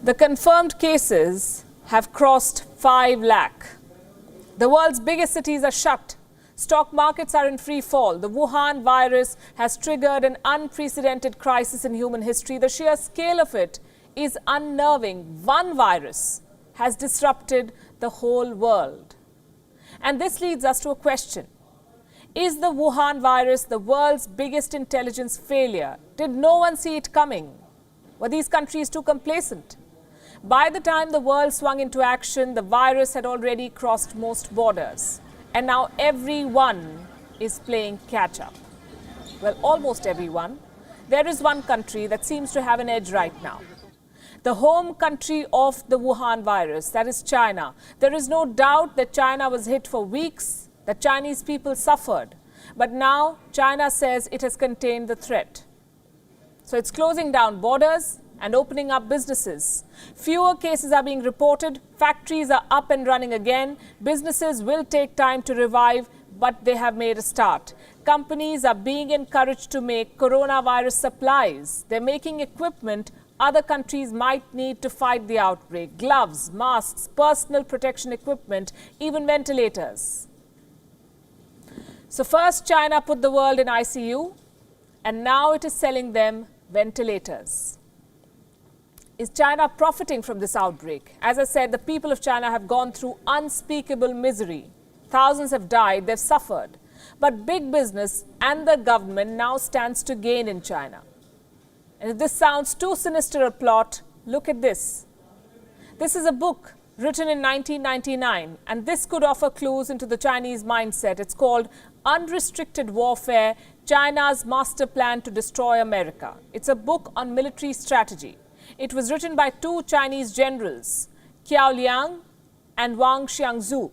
The confirmed cases have crossed 5 lakh. The world's biggest cities are shut. Stock markets are in free fall. The Wuhan virus has triggered an unprecedented crisis in human history. The sheer scale of it is unnerving. One virus has disrupted the whole world. And this leads us to a question. Is the Wuhan virus the world's biggest intelligence failure? Did no one see it coming? Were these countries too complacent? By the time the world swung into action, the virus had already crossed most borders. And now everyone is playing catch-up. Well, almost everyone. There is one country that seems to have an edge right now. The home country of the Wuhan virus, that is China. There is no doubt that China was hit for weeks, that Chinese people suffered. But now China says it has contained the threat. So it's closing down borders and opening up businesses. Fewer cases are being reported. Factories are up and running again. Businesses will take time to revive, but they have made a start. Companies are being encouraged to make coronavirus supplies. They're making equipment other countries might need to fight the outbreak. Gloves, masks, personal protection equipment, even ventilators. So first China put the world in ICU, and now it is selling them ventilators. Is China profiting from this outbreak? As I said, the people of China have gone through unspeakable misery. Thousands have died, they've suffered. But big business and the government now stands to gain in China. And if this sounds too sinister a plot, look at this. This is a book written in 1999, and this could offer clues into the Chinese mindset. It's called Unrestricted Warfare, China's Master Plan to Destroy America. It's a book on military strategy. It was written by two Chinese generals, Qiao Liang and Wang Xiangzu.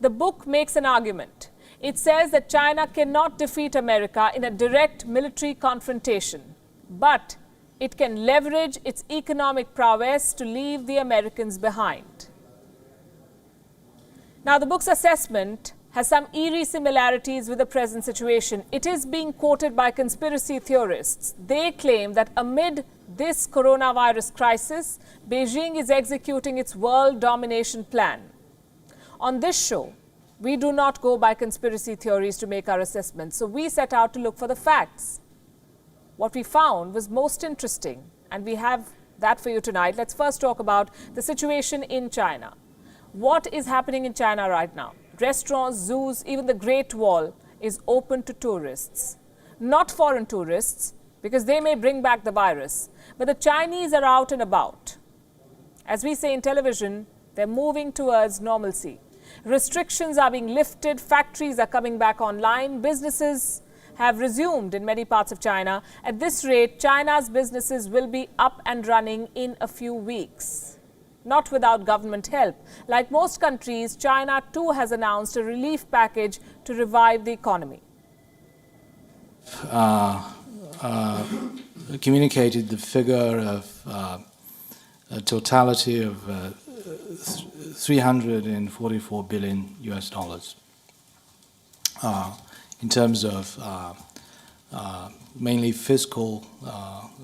The book makes an argument. It says that China cannot defeat America in a direct military confrontation, but it can leverage its economic prowess to leave the Americans behind. Now, the book's assessment has some eerie similarities with the present situation. It is being quoted by conspiracy theorists. They claim that amid this coronavirus crisis, Beijing is executing its world domination plan. On this show, we do not go by conspiracy theories to make our assessments, so we set out to look for the facts. What we found was most interesting, and we have that for you tonight. Let's first talk about the situation in China. What is happening in China right now? Restaurants, zoos, even the Great Wall is open to tourists. Not foreign tourists, because they may bring back the virus, but the Chinese are out and about. As we say in television, they're moving towards normalcy. Restrictions are being lifted, factories are coming back online, businesses have resumed in many parts of China. At this rate, China's businesses will be up and running in a few weeks. Not without government help. Like most countries, China too has announced a relief package to revive the economy. Communicated the figure of a totality of 344 billion US dollars in terms of mainly fiscal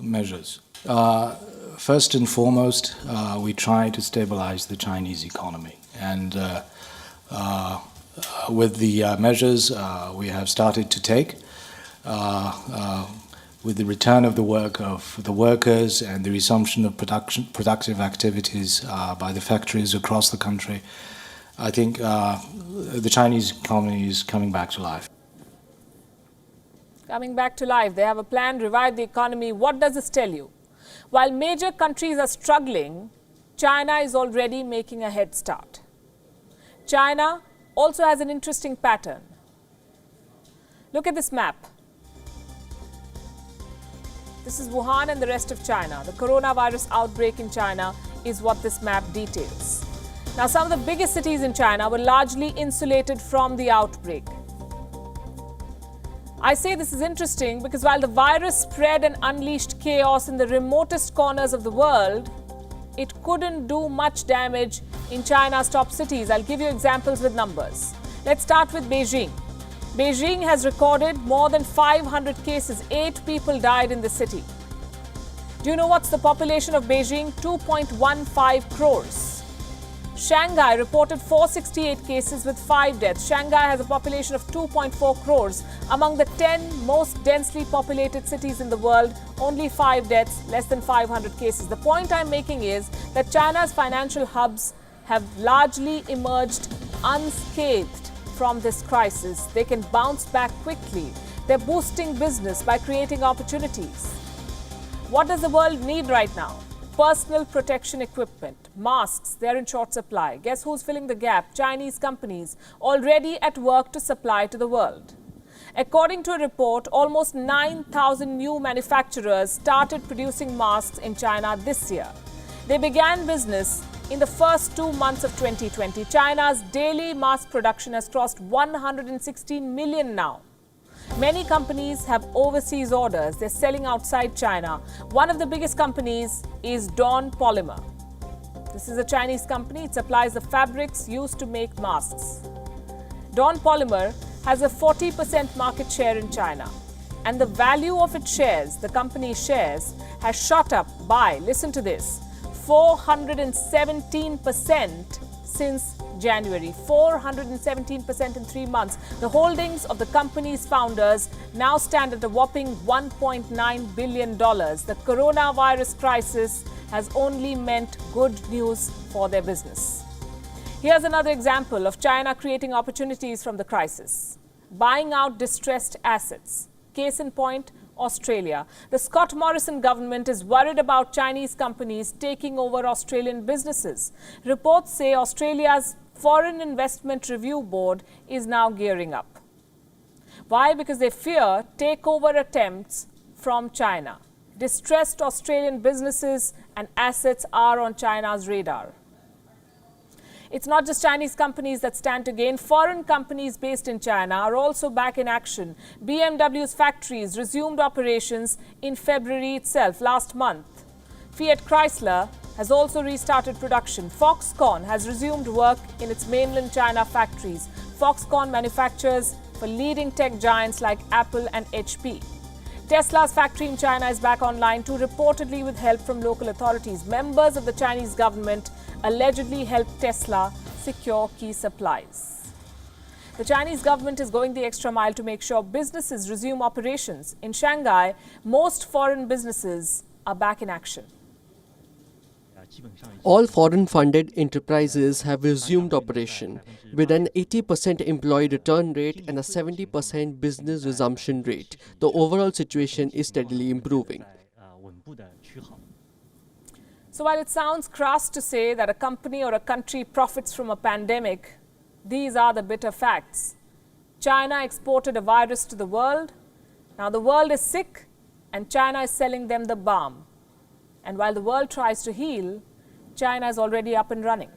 measures. First and foremost, we try to stabilize the Chinese economy, and with the measures we have started to take, with the return of the work of the workers and the resumption of productive activities by the factories across the country, I think the Chinese economy is coming back to life. Coming back to life. They have a plan, revive the economy. What does this tell you? While major countries are struggling, China is already making a head start. China also has an interesting pattern. Look at this map. This is Wuhan and the rest of China. The coronavirus outbreak in China is what this map details. Now, some of the biggest cities in China were largely insulated from the outbreak. I say this is interesting because while the virus spread and unleashed chaos in the remotest corners of the world, it couldn't do much damage in China's top cities. I'll give you examples with numbers. Let's start with Beijing. Beijing has recorded more than 500 cases. 8 people died in the city. Do you know what's the population of Beijing? 2.15 crores. Shanghai reported 468 cases with 5 deaths. Shanghai has a population of 2.4 crores. Among the 10 most densely populated cities in the world, only 5 deaths, less than 500 cases. The point I'm making is that China's financial hubs have largely emerged unscathed from this crisis. They can bounce back quickly. They're boosting business by creating opportunities. What does the world need right now? Personal protection equipment, masks, they're in short supply. Guess who's filling the gap? Chinese companies, already at work to supply to the world. According to a report, almost 9,000 new manufacturers started producing masks in China this year. They began business in the first 2 months of 2020. China's daily mask production has crossed 116 million now. Many companies have overseas orders. They're selling outside China. One of the biggest companies is Dawn Polymer. This is a Chinese company. It supplies the fabrics used to make masks. Dawn Polymer has a 40% market share in China. And the value of its shares, the company's shares, has shot up by, listen to this, 417% since January. 417% in 3 months. The holdings of the company's founders now stand at a whopping $1.9 billion. The coronavirus crisis has only meant good news for their business. Here's another example of China creating opportunities from the crisis. Buying out distressed assets. Case in point, Australia. The Scott Morrison government is worried about Chinese companies taking over Australian businesses. Reports say Australia's Foreign Investment Review Board is now gearing up. Why? Because they fear takeover attempts from China. Distressed Australian businesses and assets are on China's radar. It's not just Chinese companies that stand to gain. Foreign companies based in China are also back in action. BMW's factories resumed operations in February itself, last month. Fiat Chrysler has also restarted production. Foxconn has resumed work in its mainland China factories. Foxconn manufactures for leading tech giants like Apple and HP. Tesla's factory in China is back online too, reportedly with help from local authorities. Members of the Chinese government allegedly helped Tesla secure key supplies. The Chinese government is going the extra mile to make sure businesses resume operations. In Shanghai, most foreign businesses are back in action. All foreign-funded enterprises have resumed operation, with an 80% employee return rate and a 70% business resumption rate. The overall situation is steadily improving. So while it sounds crass to say that a company or a country profits from a pandemic, these are the bitter facts. China exported a virus to the world. Now the world is sick and China is selling them the balm. And while the world tries to heal, China is already up and running.